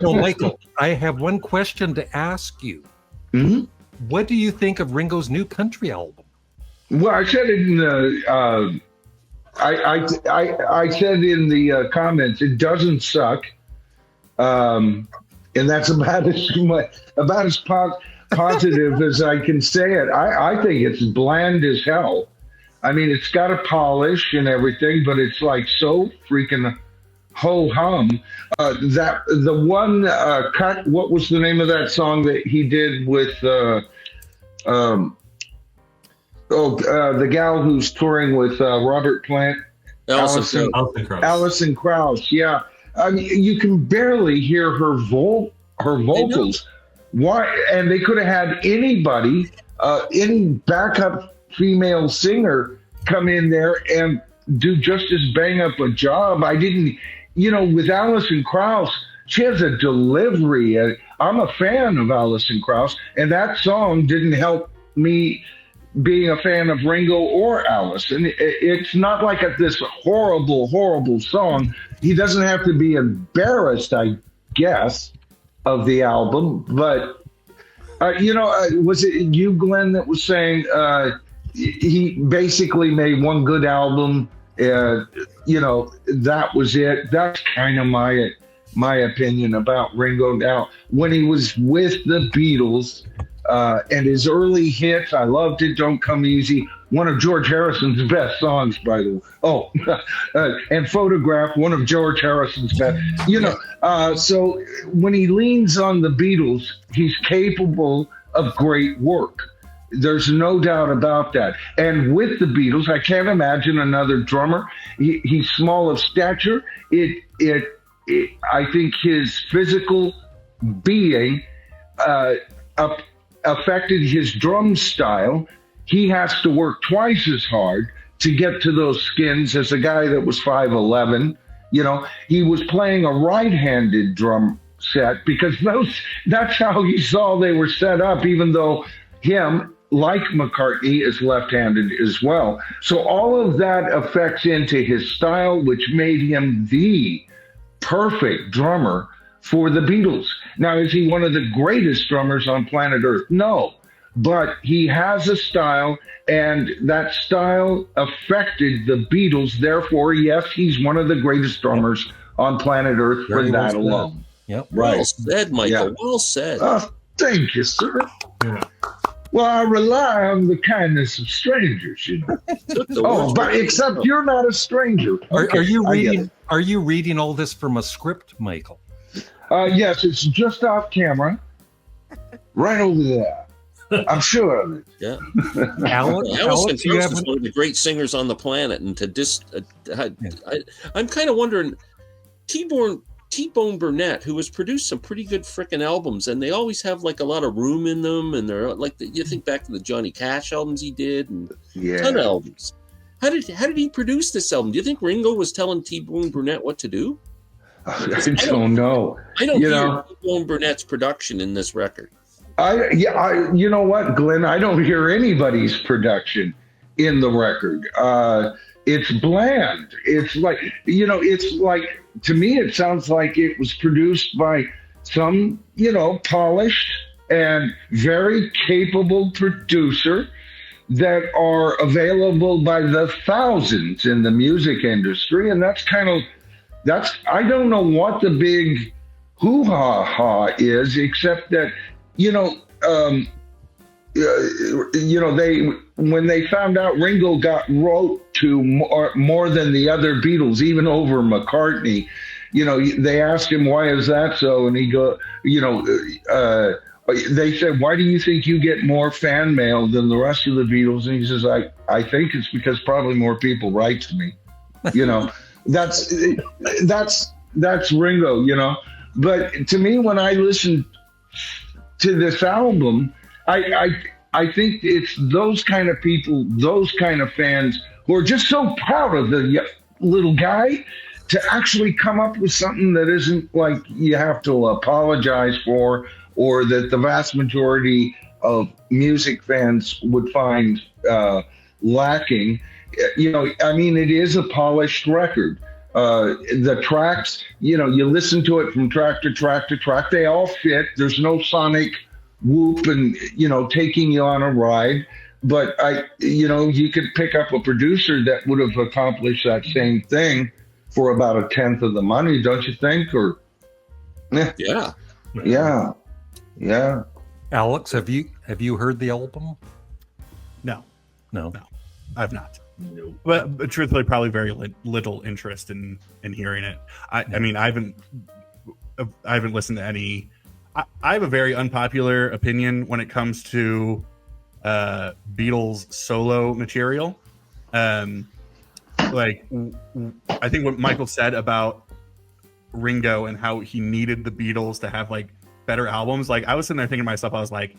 So, Michael, I have one question to ask you. Mm-hmm. What do you think of Ringo's new country album? Well, I said it in the I said in the comments, it doesn't suck, and that's about as positive as I can say it. I think it's bland as hell. I mean, it's got a polish and everything, but it's like so freaking ho hum. That the one cut. What was the name of that song that he did with? The gal who's touring with Robert Plant, Alison Krauss. Yeah, I mean, you can barely hear her vocals. Why? And they could have had anybody, any backup female singer, come in there and do just as bang up a job. I didn't, with Alison Krauss, she has a delivery. I'm a fan of Alison Krauss, and that song didn't help me being a fan of Ringo or Alice. And it's not like this horrible, horrible song. He doesn't have to be embarrassed, I guess, of the album. But, was it you, Glenn, that was saying he basically made one good album? That was it. That's kind of my opinion about Ringo. Now, when he was with the Beatles, and his early hits, I loved it. Don't Come Easy, one of George Harrison's best songs, by the way. Oh, and Photograph, one of George Harrison's best. So when he leans on the Beatles, he's capable of great work. There's no doubt about that. And with the Beatles, I can't imagine another drummer. He's small of stature. I think his physical being affected his drum style. He has to work twice as hard to get to those skins as a guy that was 5'11". He was playing a right-handed drum set because that's how he saw they were set up, even though him, like McCartney, is left-handed as well. So all of that affects into his style, which made him the perfect drummer for the Beatles. Now, is he one of the greatest drummers on planet Earth? No, but he has a style, and that style affected the Beatles. Therefore, yes, he's one of the greatest drummers on planet Earth for that alone. Yep. Right. Well said, Michael. Yeah. Well said. Thank you, sir. Yeah. Well, I rely on the kindness of strangers, but except you're not a stranger. Okay, are you reading all this from a script, Michael? Yes, it's just off camera, right over there. I'm sure of it. Yeah. Alison Krauss is one of the great singers on the planet, and I'm kind of wondering, T-Bone Burnett, who has produced some pretty good frickin' albums, and they always have like a lot of room in them, and they're like you think back to the Johnny Cash albums he did, and a ton of albums. How did he produce this album? Do you think Ringo was telling T-Bone Burnett what to do? I don't know. I don't hear T-Bone Burnett's production in this record. You know what, Glenn? I don't hear anybody's production in the record. It's bland. It's like, to me, it sounds like it was produced by some, polished and very capable producer that are available by the thousands in the music industry. And I don't know what the big hoo-ha-ha is, except that, when they found out Ringo wrote to more than the other Beatles, even over McCartney, they asked him, why is that so? And he they said, why do you think you get more fan mail than the rest of the Beatles? And he says, I think it's because probably more people write to me. That's Ringo, But to me, when I listen to this album, I think it's those kind of people, those kind of fans who are just so proud of the little guy to actually come up with something that isn't like you have to apologize for, or that the vast majority of music fans would find lacking. It is a polished record. The tracks, you listen to it from track to track to track. They all fit. There's no sonic whoop and, taking you on a ride. But you could pick up a producer that would have accomplished that same thing for about a tenth of the money, don't you think? Or yeah. Alex, have you heard the album? No, I've not. No. But truthfully, probably very little interest in hearing it. I mean, I haven't listened to any. I have a very unpopular opinion when it comes to Beatles solo material. Like, I think what Michael said about Ringo and how he needed the Beatles to have like better albums. Like, I was sitting there thinking to myself, I was like,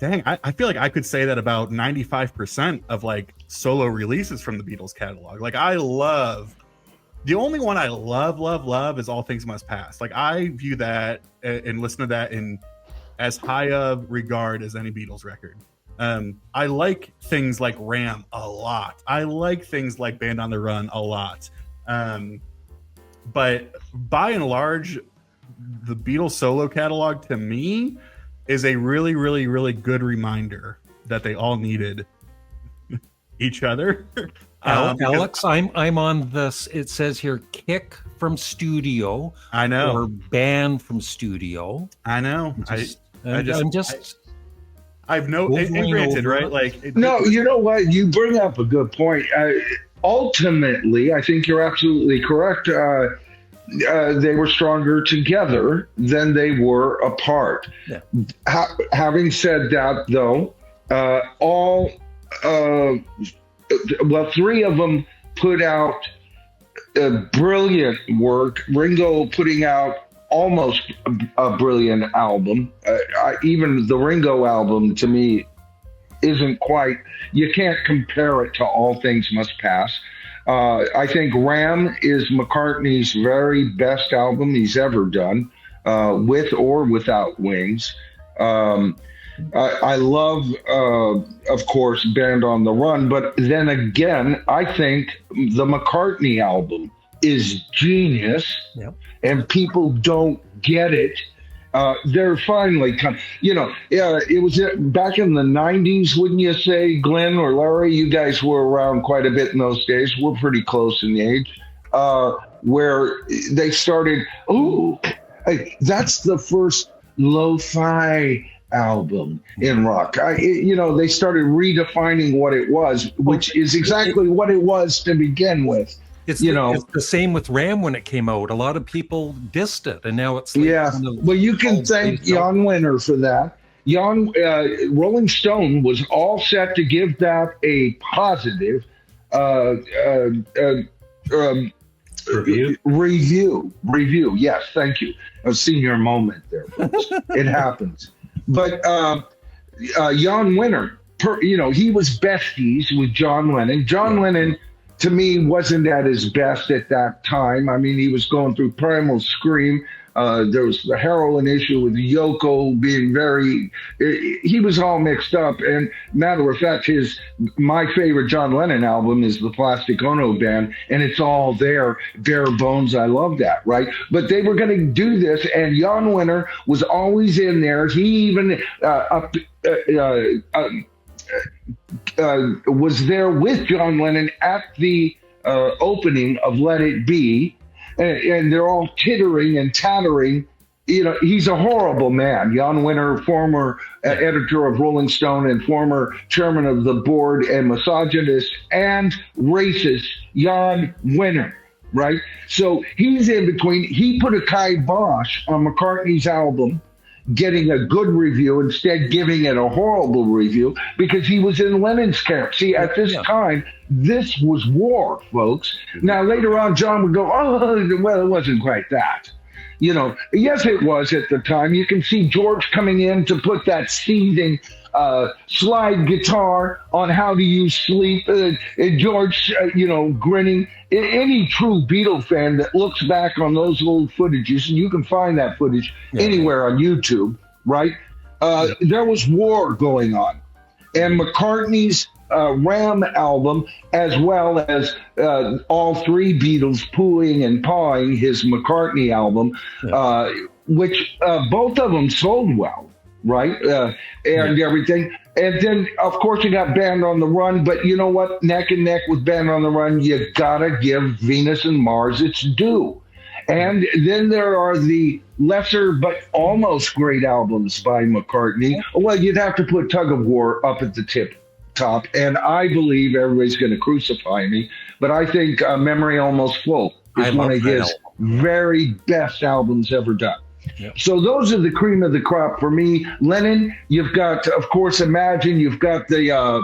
dang, I feel like I could say that about 95% of like solo releases from the Beatles catalog. Like, the only one I love is All Things Must Pass. Like, I view that and listen to that in as high of regard as any Beatles record. I like things like Ram a lot. I like things like Band on the Run a lot. But by and large, the Beatles solo catalog to me is a really, really, really good reminder that they all needed each other. Alex, I'm on this. It says here, kick from studio. I know. Or ban from studio. I know. I've no, and granted, right? Like, no, you know what? You bring up a good point. Ultimately, I think you're absolutely correct. They were stronger together than they were apart. Yeah. Having said that, though, three of them put out brilliant work. Ringo putting out almost a brilliant album. Even the Ringo album, to me, isn't quite, you can't compare it to All Things Must Pass. I think Ram is McCartney's very best album he's ever done, with or without Wings. I love, of course, Band on the Run, but then again, I think the McCartney album is genius. Yep. And people don't get it. They're finally it was back in the 90s, wouldn't you say, Glenn or Larry? You guys were around quite a bit in those days. We're pretty close in the age, where they started, that's the first lo-fi album in rock. They started redefining what it was, which is exactly what it was to begin with. It's the same with Ram when it came out. A lot of people dissed it, and now it's like Well, you can thank Jan Winter for that. Rolling Stone was all set to give that a positive review. Yes, thank you. A senior moment there, folks. It happens. But Jan Winter, he was besties with John Lennon. John Lennon, to me, wasn't at his best at that time. I mean, he was going through Primal Scream. There was the heroin issue with Yoko being he was all mixed up. And matter of fact, my favorite John Lennon album is the Plastic Ono Band, and it's all there, bare bones. I love that, right? But they were going to do this, and Jan Winter was always in there. He even was there with John Lennon at the opening of Let It Be, and they're all tittering and tattering. He's a horrible man. Jan Winter, former editor of Rolling Stone and former chairman of the board, and misogynist and racist Jan Winter, right? So he's in between. He put a kibosh on McCartney's album, getting a good review, instead giving it a horrible review, because he was in Lennon's camp. See, at this time, this was war, folks. Now, later on, John would go, well, it wasn't quite that. Yes, it was at the time. You can see George coming in to put that seething slide guitar on How Do You Sleep, and George, grinning. Any true Beatle fan that looks back on those old footages, and you can find that footage anywhere on YouTube, right? There was war going on. And McCartney's Ram album, as well as all three Beatles pooing and pawing his McCartney album, which both of them sold well, right? And everything. And then, of course, you got Band on the Run, but you know what? Neck and neck with Band on the Run, you gotta give Venus and Mars its due. And then there are the lesser but almost great albums by McCartney. Well, you'd have to put Tug of War up at the top. And I believe everybody's going to crucify me, but I think Memory Almost Full is one of his very best albums ever done. Yep. So those are the cream of the crop for me. Lennon, you've got, of course, Imagine. You've got the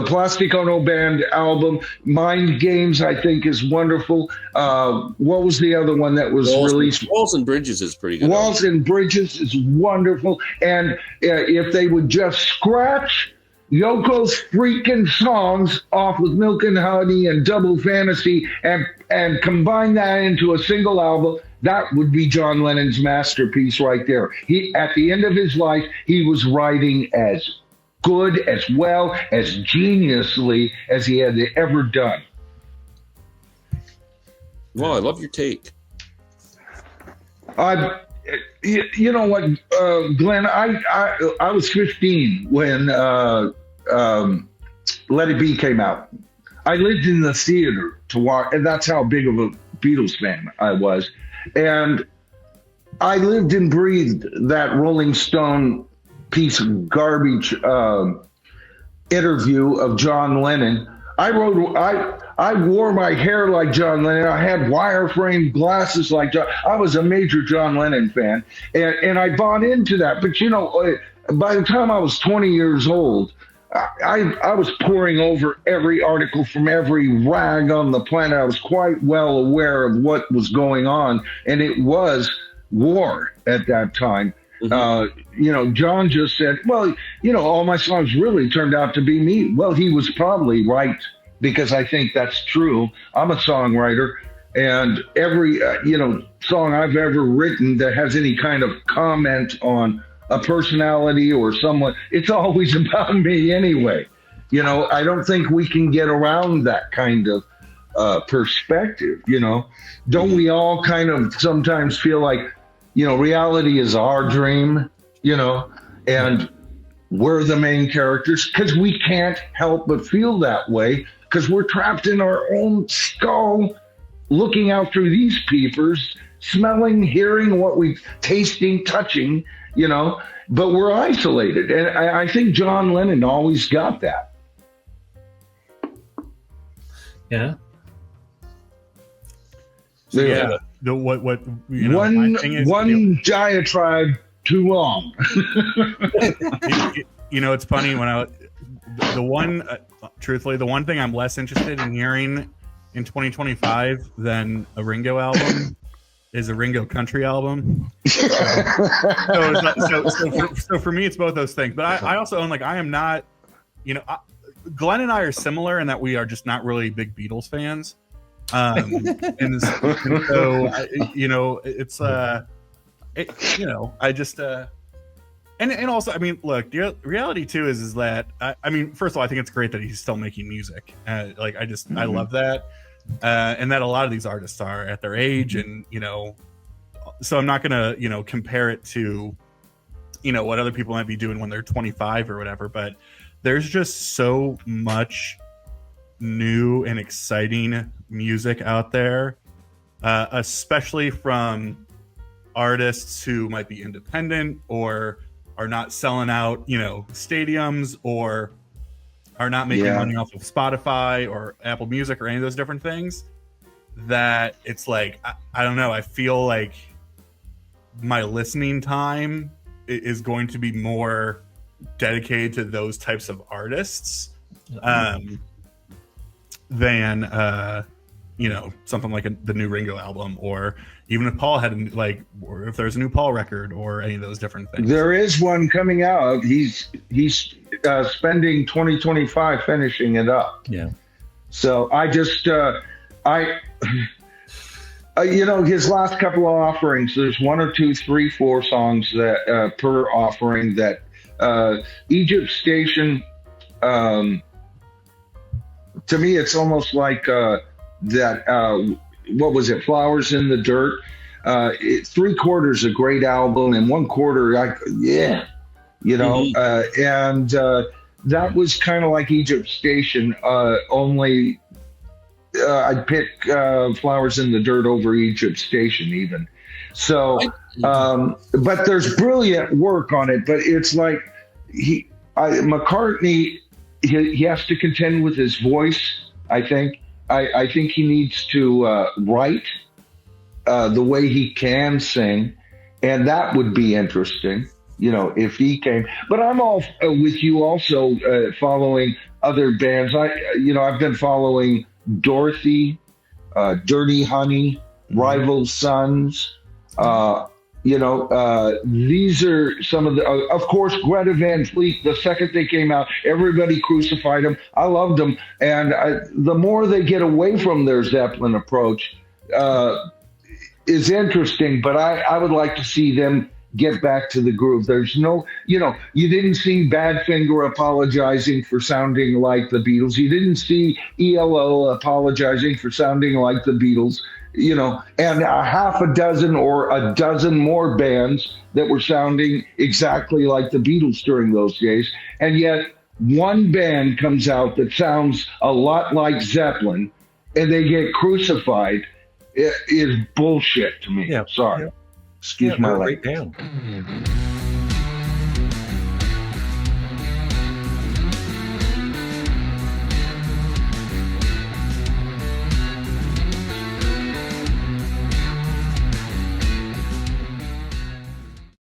Plastic Ono Band album. Mind Games, I think, is wonderful. What was the other one that was released? Walls and Bridges is pretty good. Walls and Bridges is wonderful. And if they would just scratch Yoko's freaking songs off with Milk and Honey and Double Fantasy and combine that into a single album, that would be John Lennon's masterpiece right there. He, at the end of his life, he was writing as good, as well, as geniusly as he had ever done. Well, I love your take. You know what, Glenn? I was 15 when Let It Be came out. I lived in the theater to watch, and that's how big of a Beatles fan I was. And I lived and breathed that Rolling Stone piece of garbage interview of John Lennon. I wore my hair like John Lennon. I had wireframe glasses like John. I was a major John Lennon fan, and I bought into that. But you know, by the time I was 20 years old, I was poring over every article from every rag on the planet. I was quite well aware of what was going on, and it was war at that time. Mm-hmm. You know, John just said, well, you know, all my songs really turned out to be me. Well, he was probably right, because I think that's true. I'm a songwriter, and every, you know, song I've ever written that has any kind of comment on a personality or someone, it's always about me anyway. You know, I don't think we can get around that kind of perspective, you know. Don't we all kind of sometimes feel like, you know, reality is our dream, you know, and we're the main characters, because we can't help but feel that way, because we're trapped in our own skull, looking out through these peepers, smelling, hearing what we tasting, touching, you know, but we're isolated. And I think John Lennon always got that. Yeah. So, yeah. What you know, one diatribe too long. You know, it's funny when truthfully, the one thing I'm less interested in hearing in 2025 than a Ringo album is a Ringo country album. So for me, it's both those things. But I also own, like, I am not, you know, Glenn and I are similar in that we are just not really big Beatles fans. And so, you know, it's, you know, I just, and also, I mean, look, the reality too is that, I mean, first of all, I think it's great that he's still making music. Like, I love that. And that a lot of these artists are at their age, and, you know, so I'm not going to, you know, compare it to, you know, what other people might be doing when they're 25 or whatever, but there's just so much new and exciting music out there, especially from artists who might be independent or are not selling out, you know, stadiums, or are not making money off of Spotify or Apple Music or any of those different things, that it's like, I don't know, I feel like my listening time is going to be more dedicated to those types of artists than you know, something like the new Ringo album, or even if Paul had, like, or if there's a new Paul record, or any of those different things. There is one coming out. He's spending 2025 finishing it up. Yeah. So I just you know, his last couple of offerings, there's 1 or 2, 3, 4 songs that per offering that Egypt Station, to me, it's almost like that. What was it? Flowers in the Dirt. 3/4 a great album, and 1/4, and that was kind of like Egypt Station. Only I'd pick Flowers in the Dirt over Egypt Station even. So, but there's brilliant work on it. But it's like McCartney, he has to contend with his voice. I think he needs to write the way he can sing, and that would be interesting, if he came. But I'm all with you also, following other bands. I've been following Dorothy, Dirty Honey, Rival Sons. These are some of the, of course, Greta Van Fleet. The second they came out, everybody crucified them. I loved them. And the more they get away from their Zeppelin approach is interesting, but I would like to see them get back to the groove. There's no, you didn't see Badfinger apologizing for sounding like the Beatles. You didn't see ELO apologizing for sounding like the Beatles. And a half a dozen or a dozen more bands that were sounding exactly like the Beatles during those days. And yet one band comes out that sounds a lot like Zeppelin and they get crucified. It is bullshit to me. Yeah. Sorry. Yeah. Excuse my language. Right down.